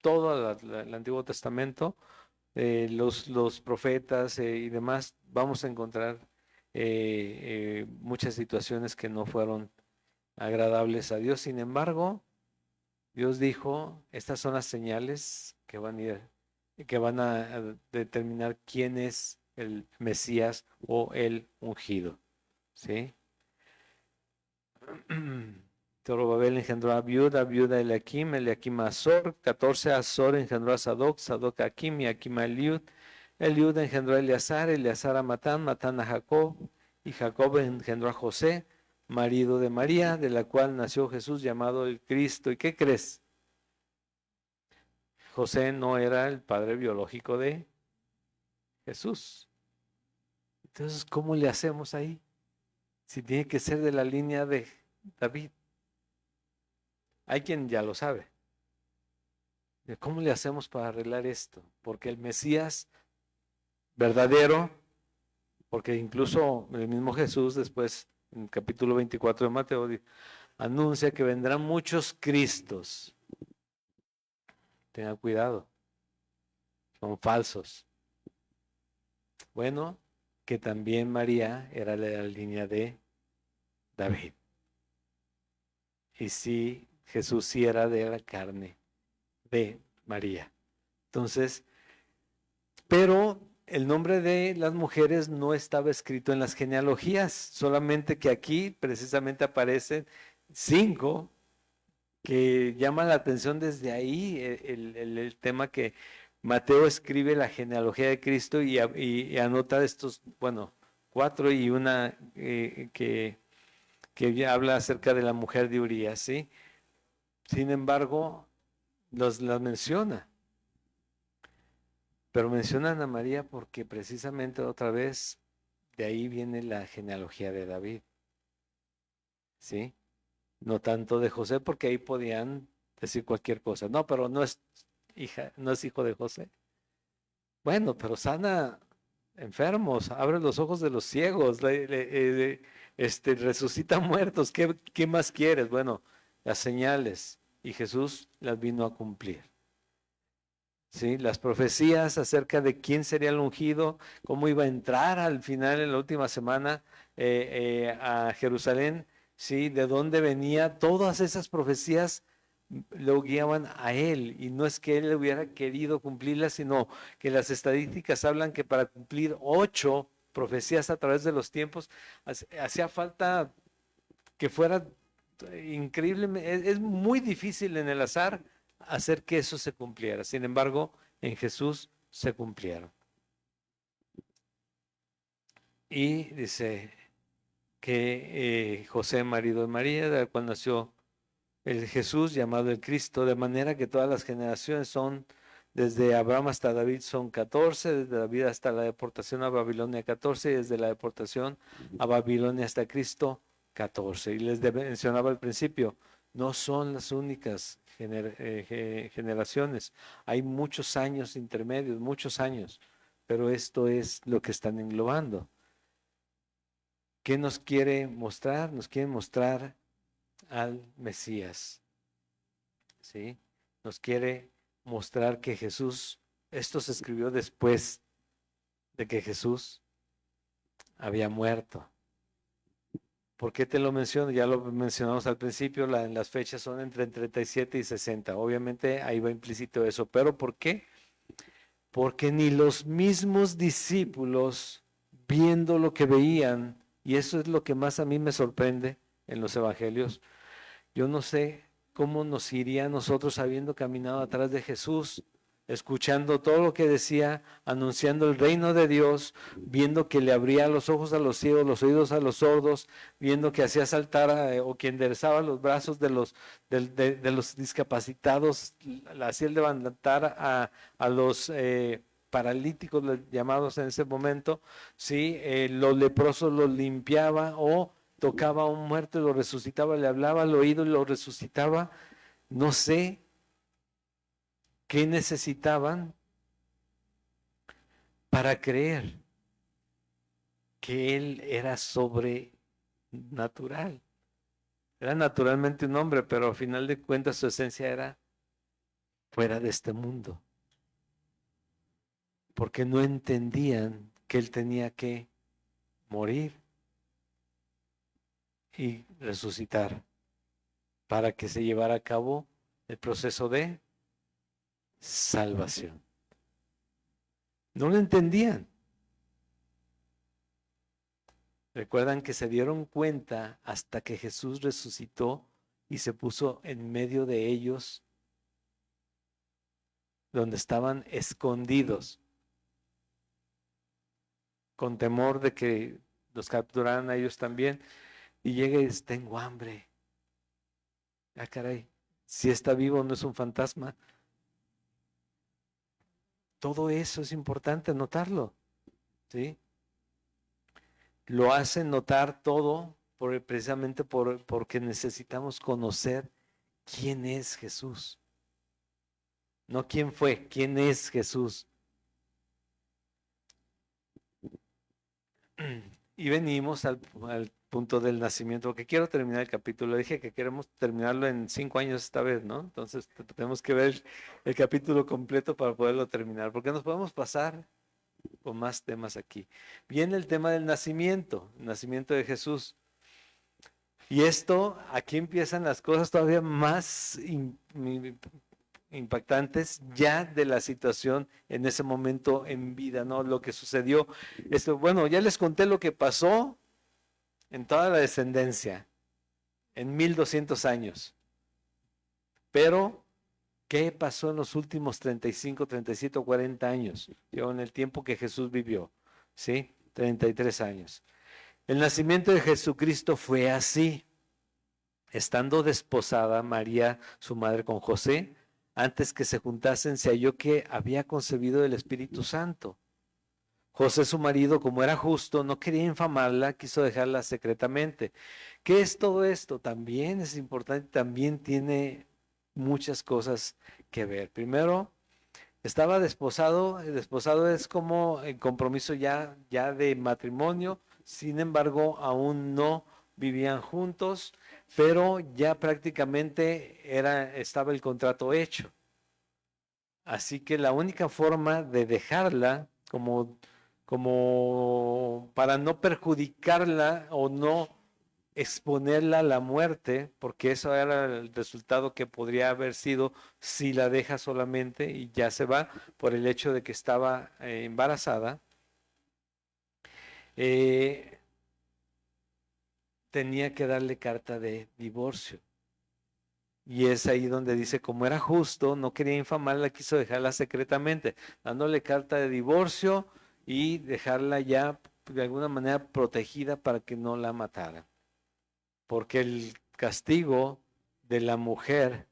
todo el Antiguo Testamento, los profetas y demás, vamos a encontrar muchas situaciones que no fueron agradables a Dios. Sin embargo, Dios dijo, estas son las señales que van a determinar quién es el Mesías o el ungido. ¿Sí? Zorobabel engendró a Abiud a Eliakim, Eliakim a Azor, 14 Azor engendró a Sadoc, Sadoc a Akim y Akim a Eliud. Eliud engendró a Eleazar, Eleazar a Matán, Matán a Jacob, y Jacob engendró a José, marido de María, de la cual nació Jesús llamado el Cristo. ¿Y qué crees? José no era el padre biológico de Jesús. Entonces, ¿cómo le hacemos ahí? Si tiene que ser de la línea de David. Hay quien ya lo sabe. ¿Cómo le hacemos para arreglar esto? Porque el Mesías verdadero, porque incluso el mismo Jesús después, en el capítulo 24 de Mateo, anuncia que vendrán muchos Cristos. Tenga cuidado, son falsos. Bueno, que también María era de la línea de David. Y sí, Jesús sí era de la carne de María. Entonces, pero el nombre de las mujeres no estaba escrito en las genealogías, solamente que aquí precisamente aparecen 5 que llaman la atención desde ahí, el tema que Mateo escribe la genealogía de Cristo y anota estos, bueno, 4 y una que ya habla acerca de la mujer de Urías, ¿sí? Sin embargo, las menciona. Pero mencionan a María porque precisamente otra vez de ahí viene la genealogía de David, ¿sí? No tanto de José, porque ahí podían decir cualquier cosa. No, pero no es hija, no es hijo de José. Bueno, pero sana enfermos, abre los ojos de los ciegos, resucita muertos. ¿Qué más quieres? Bueno, las señales. Y Jesús las vino a cumplir. ¿Sí? Las profecías acerca de quién sería el ungido, cómo iba a entrar al final en la última semana a Jerusalén, ¿sí? De dónde venía, todas esas profecías lo guiaban a él, y no es que él hubiera querido cumplirlas, sino que las estadísticas hablan que para cumplir 8 profecías a través de los tiempos hacía falta que fuera increíble. Es muy difícil en el azar hacer que eso se cumpliera. Sin embargo, en Jesús se cumplieron. Y dice que José, marido de María, del cual nació el Jesús llamado el Cristo, de manera que todas las generaciones son, desde Abraham hasta David son 14, desde David hasta la deportación a Babilonia 14, y desde la deportación a Babilonia hasta Cristo 14. Y les mencionaba al principio, no son las únicas generaciones, hay muchos años intermedios, muchos años, pero esto es lo que están englobando. ¿Qué nos quiere mostrar? Nos quiere mostrar al Mesías, ¿sí? Nos quiere mostrar que Jesús, esto se escribió después de que Jesús había muerto. ¿Por qué te lo menciono? Ya lo mencionamos al principio, las fechas son entre 37 y 60. Obviamente ahí va implícito eso, pero ¿por qué? Porque ni los mismos discípulos, viendo lo que veían, y eso es lo que más a mí me sorprende en los evangelios, yo no sé cómo nos iría a nosotros habiendo caminado atrás de Jesús, escuchando todo lo que decía, anunciando el reino de Dios, viendo que le abría los ojos a los ciegos, los oídos a los sordos, viendo que hacía saltar o que enderezaba los brazos de los discapacitados, hacía levantar a los paralíticos llamados en ese momento, ¿sí? Los leprosos los limpiaba o tocaba a un muerto y lo resucitaba, le hablaba al oído y lo resucitaba. No sé qué necesitaban para creer que él era sobrenatural. Era naturalmente un hombre, pero al final de cuentas su esencia era fuera de este mundo. Porque no entendían que él tenía que morir y resucitar para que se llevara a cabo el proceso de salvación. No lo entendían. Recuerdan que se dieron cuenta hasta que Jesús resucitó y se puso en medio de ellos, donde estaban escondidos, con temor de que los capturaran a ellos también. Y llega y dice, tengo hambre. Ah, caray, si está vivo no es un fantasma. Todo eso es importante notarlo, ¿sí? Lo hacen notar todo precisamente porque necesitamos conocer quién es Jesús. No quién fue, quién es Jesús. Y venimos al punto del nacimiento, porque quiero terminar el capítulo. Dije que queremos terminarlo en 5 años esta vez, ¿no? Entonces tenemos que ver el capítulo completo para poderlo terminar, porque nos podemos pasar con más temas aquí. Viene el tema del nacimiento, el nacimiento de Jesús. Y esto, aquí empiezan las cosas todavía más impactantes ya de la situación en ese momento en vida, ¿no? Lo que sucedió. Bueno, ya les conté lo que pasó en toda la descendencia, en 1200 años. Pero, ¿qué pasó en los últimos 35, 37 o 40 años? En el tiempo que Jesús vivió, ¿sí? 33 años. El nacimiento de Jesucristo fue así. Estando desposada María, su madre, con José, antes que se juntasen, se halló que había concebido del Espíritu Santo. José, su marido, como era justo, no quería infamarla, quiso dejarla secretamente. ¿Qué es todo esto? También es importante, también tiene muchas cosas que ver. Primero, estaba desposado. El desposado es como el compromiso ya de matrimonio. Sin embargo, aún no vivían juntos, pero ya prácticamente estaba el contrato hecho. Así que la única forma de dejarla, como para no perjudicarla o no exponerla a la muerte, porque eso era el resultado que podría haber sido si la deja solamente y ya se va por el hecho de que estaba embarazada, eh, tenía que darle carta de divorcio. Y es ahí donde dice, como era justo, no quería infamarla, quiso dejarla secretamente, dándole carta de divorcio y dejarla ya de alguna manera protegida para que no la mataran. Porque el castigo de la mujer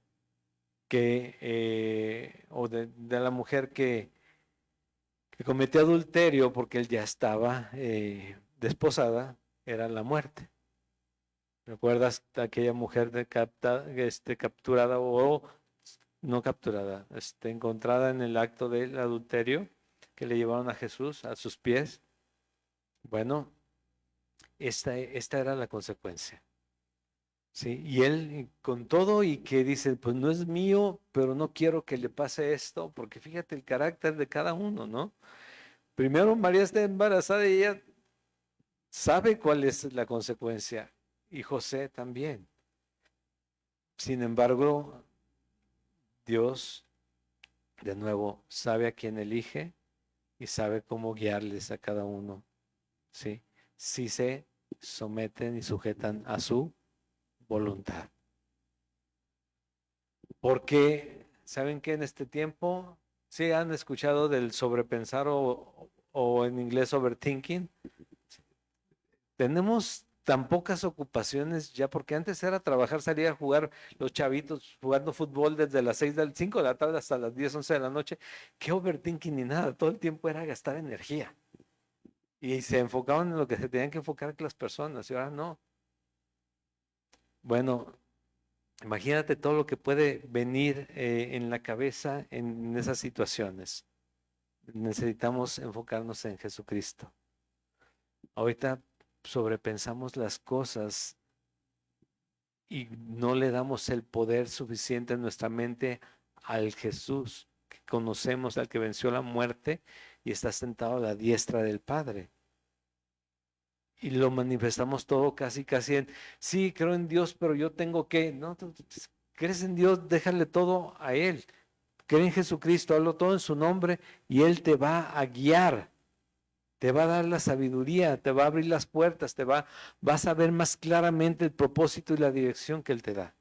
de la mujer que cometió adulterio porque él ya estaba desposada, era la muerte. ¿Recuerdas aquella mujer capturada o no capturada, encontrada en el acto del adulterio que le llevaron a Jesús a sus pies? Bueno, esta era la consecuencia. Sí, y él con todo y que dice, pues no es mío, pero no quiero que le pase esto, porque fíjate el carácter de cada uno, ¿no? Primero María está embarazada y ella sabe cuál es la consecuencia, y José también. Sin embargo, Dios, de nuevo, sabe a quién elige y sabe cómo guiarles a cada uno, ¿sí? Si se someten y sujetan a su voluntad. Porque, ¿saben qué? En este tiempo, ¿sí han escuchado del sobrepensar o en inglés overthinking? Tenemos tan pocas ocupaciones ya, porque antes era trabajar, salir a jugar los chavitos jugando fútbol desde las 5 de la tarde hasta las 10, 11 de la noche. ¿Qué overthinking ni nada? Todo el tiempo era gastar energía. Y se enfocaban en lo que se tenían que enfocar las personas, y ahora no. Bueno, imagínate todo lo que puede venir en la cabeza en esas situaciones. Necesitamos enfocarnos en Jesucristo. Ahorita sobrepensamos las cosas y no le damos el poder suficiente en nuestra mente al Jesús que conocemos, al que venció la muerte y está sentado a la diestra del Padre. Y lo manifestamos todo casi en, sí, creo en Dios, pero yo tengo que, no, crees en Dios, déjale todo a Él. Cree en Jesucristo, hazlo todo en su nombre y Él te va a guiar. Te va a dar la sabiduría, te va a abrir las puertas, vas a ver más claramente el propósito y la dirección que Él te da.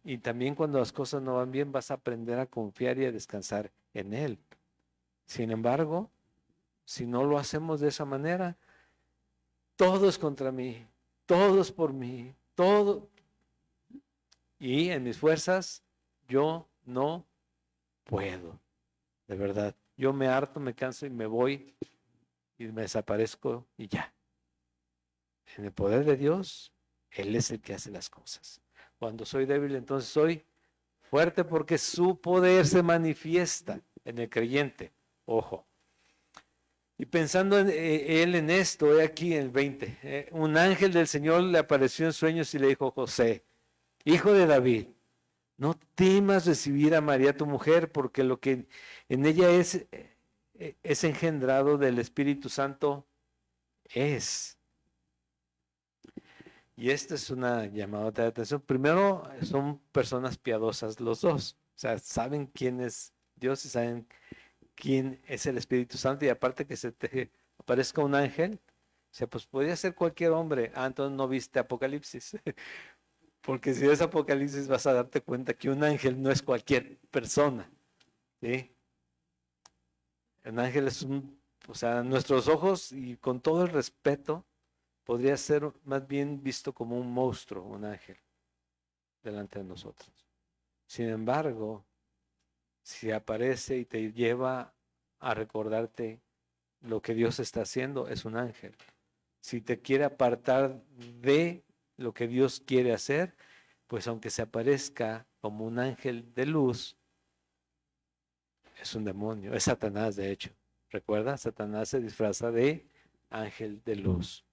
Y también cuando las cosas no van bien, vas a aprender a confiar y a descansar en Él. Sin embargo, si no lo hacemos de esa manera, todo es contra mí, todo es por mí, todo. Y en mis fuerzas, yo no puedo, de verdad. Yo me harto, me canso y me voy y me desaparezco y ya. En el poder de Dios, Él es el que hace las cosas. Cuando soy débil, entonces soy fuerte porque su poder se manifiesta en el creyente. Ojo. Y pensando él en esto, he aquí en el 20, un ángel del Señor le apareció en sueños y le dijo, José, hijo de David, no temas recibir a María tu mujer, porque lo que en ella es engendrado del Espíritu Santo es. Y esta es una llamada de atención. Primero, son personas piadosas los dos. O sea, saben quién es Dios y saben quién es el Espíritu Santo. Y aparte que se te aparezca un ángel, o sea, pues podría ser cualquier hombre. Ah, entonces no viste Apocalipsis. Porque si ves Apocalipsis vas a darte cuenta que un ángel no es cualquier persona. ¿Sí? Un ángel es un o sea, a nuestros ojos y con todo el respeto, podría ser más bien visto como un monstruo, un ángel, delante de nosotros. Sin embargo, si aparece y te lleva a recordarte lo que Dios está haciendo, es un ángel. Si te quiere apartar de lo que Dios quiere hacer, pues aunque se aparezca como un ángel de luz, es un demonio, es Satanás de hecho. ¿Recuerda? Satanás se disfraza de ángel de luz.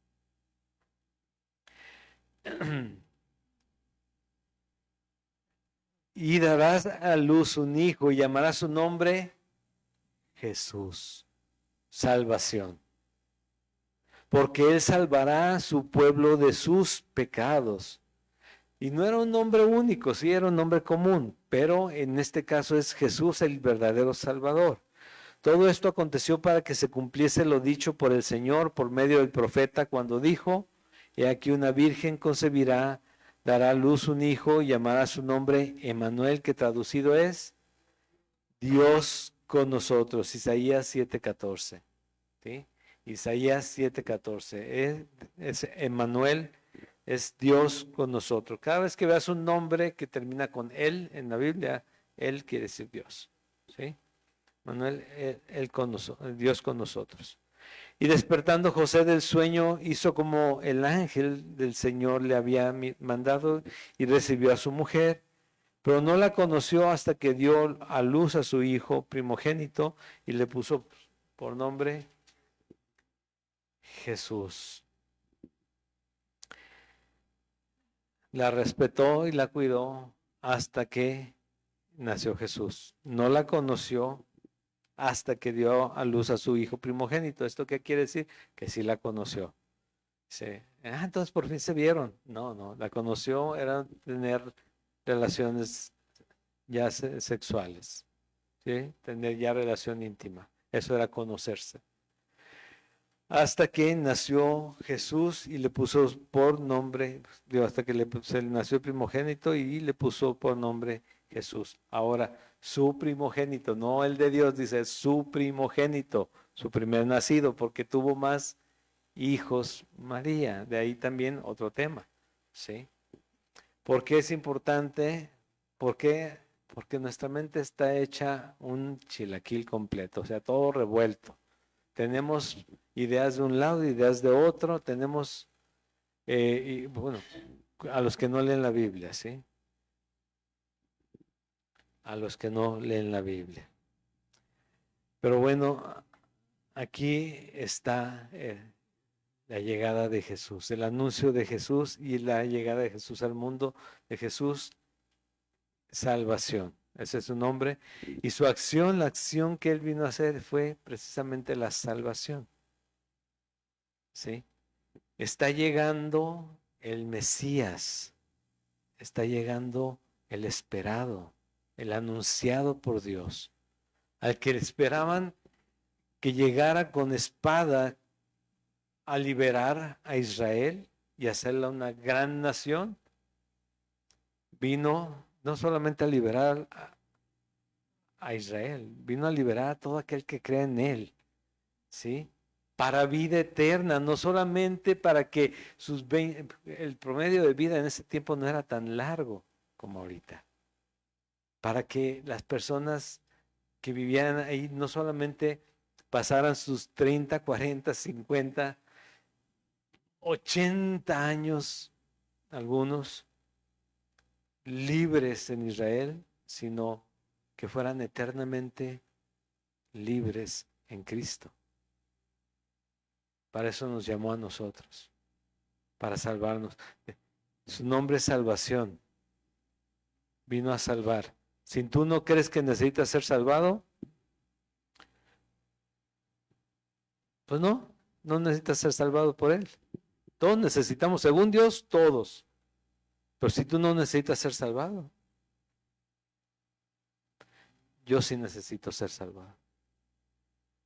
Y darás a luz un hijo y llamarás su nombre Jesús, salvación. Porque él salvará a su pueblo de sus pecados. Y no era un nombre único, sí era un nombre común, pero en este caso es Jesús el verdadero Salvador. Todo esto aconteció para que se cumpliese lo dicho por el Señor por medio del profeta cuando dijo, he aquí una virgen concebirá, dará a luz un hijo y llamará su nombre Emmanuel, que traducido es Dios con nosotros. Isaías 7:14. ¿Sí? Isaías 7:14. Es Emmanuel, es Dios con nosotros. Cada vez que veas un nombre que termina con él en la Biblia, él quiere decir Dios. ¿Sí? Manuel, Dios con nosotros. Y despertando José del sueño, hizo como el ángel del Señor le había mandado y recibió a su mujer, pero no la conoció hasta que dio a luz a su hijo primogénito y le puso por nombre Jesús. La respetó y la cuidó hasta que nació Jesús. No la conoció hasta que dio a luz a su hijo primogénito. ¿Esto qué quiere decir? Que sí la conoció. Sí. Entonces por fin se vieron. No, no, la conoció, era tener relaciones ya sexuales, ¿sí? Tener ya relación íntima. Eso era conocerse. Hasta que nació Jesús y le puso por nombre, digo, hasta que se le nació el primogénito y le puso por nombre Jesús. Ahora, su primogénito, no el de Dios, dice su primogénito, su primer nacido, porque tuvo más hijos María. De ahí también otro tema, ¿sí? ¿Por qué es importante? ¿Por qué? Porque nuestra mente está hecha un chilaquil completo, o sea, todo revuelto. Tenemos ideas de un lado, ideas de otro, tenemos, y bueno, a los que no leen la Biblia, ¿sí? A los que no leen la Biblia. Pero bueno, aquí está la llegada de Jesús, el anuncio de Jesús y la llegada de Jesús al mundo, de Jesús, salvación. Ese es su nombre. Y su acción, la acción que él vino a hacer fue precisamente la salvación. ¿Sí? Está llegando el Mesías, está llegando el esperado, el anunciado por Dios, al que esperaban que llegara con espada a liberar a Israel y hacerla una gran nación. Vino no solamente a liberar a Israel, vino a liberar a todo aquel que cree en él, ¿sí? Para vida eterna, no solamente para que el promedio de vida en ese tiempo no era tan largo como ahorita, para que las personas que vivían ahí no solamente pasaran sus 30, 40, 50, 80 años, algunos libres en Israel, sino que fueran eternamente libres en Cristo. Para eso nos llamó a nosotros, para salvarnos. Su nombre es salvación. Vino a salvar. Si tú no crees que necesitas ser salvado, pues no necesitas ser salvado por Él. Todos necesitamos, según Dios, todos. Pero si tú no necesitas ser salvado, yo sí necesito ser salvado.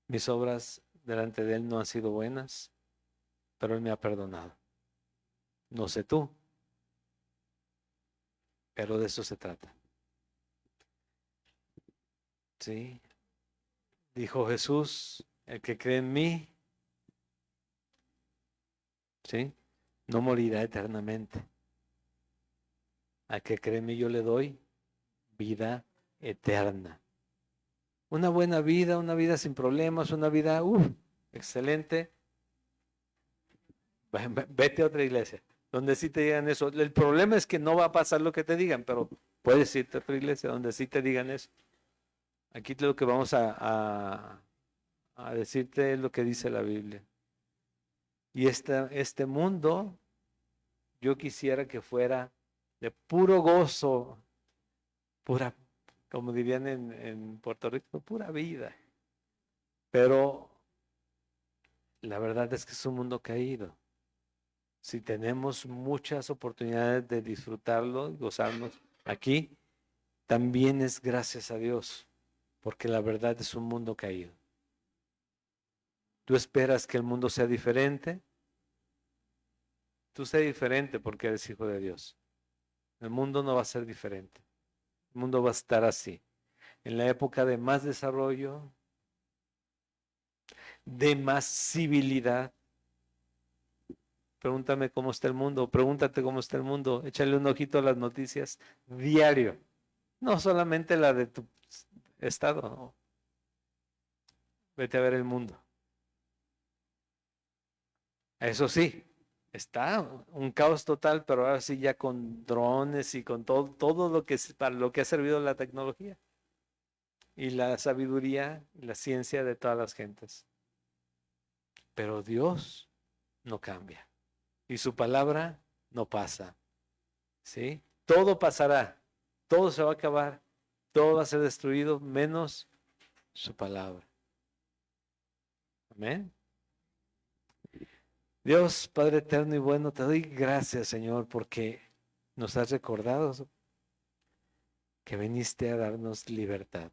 Mis obras delante de Él no han sido buenas, pero Él me ha perdonado. No sé tú, pero de eso se trata. ¿Sí? Dijo Jesús, El que cree en mí, ¿sí?, no morirá eternamente. Al que cree en mí yo le doy vida eterna. Una buena vida, una vida sin problemas, una vida excelente. Vete a otra iglesia donde sí te digan eso. El problema es que no va a pasar lo que te digan, pero puedes irte a otra iglesia donde sí te digan eso. Aquí lo que vamos a decirte es lo que dice la Biblia. Y este mundo, yo quisiera que fuera de puro gozo, pura, como dirían en Puerto Rico, pura vida. Pero la verdad es que es un mundo caído. Si tenemos muchas oportunidades de disfrutarlo, gozarnos aquí, también es gracias a Dios, porque la verdad es un mundo caído. ¿Tú esperas que el mundo sea diferente? Tú sé diferente porque eres hijo de Dios. El mundo no va a ser diferente. El mundo va a estar así. En la época de más desarrollo, de más civilidad. Pregúntame cómo está el mundo, pregúntate cómo está el mundo, échale un ojito a las noticias diario. No solamente la de tu estado, no. Vete a ver el mundo. Eso sí, está un caos total, pero ahora sí ya con drones y con todo lo que para lo que ha servido la tecnología y la sabiduría y la ciencia de todas las gentes. Pero Dios no cambia y su palabra no pasa, ¿sí? Todo pasará, todo se va a acabar, todo va a ser destruido menos su palabra. Amén. Dios, Padre eterno y bueno, te doy gracias, Señor, porque nos has recordado que viniste a darnos libertad.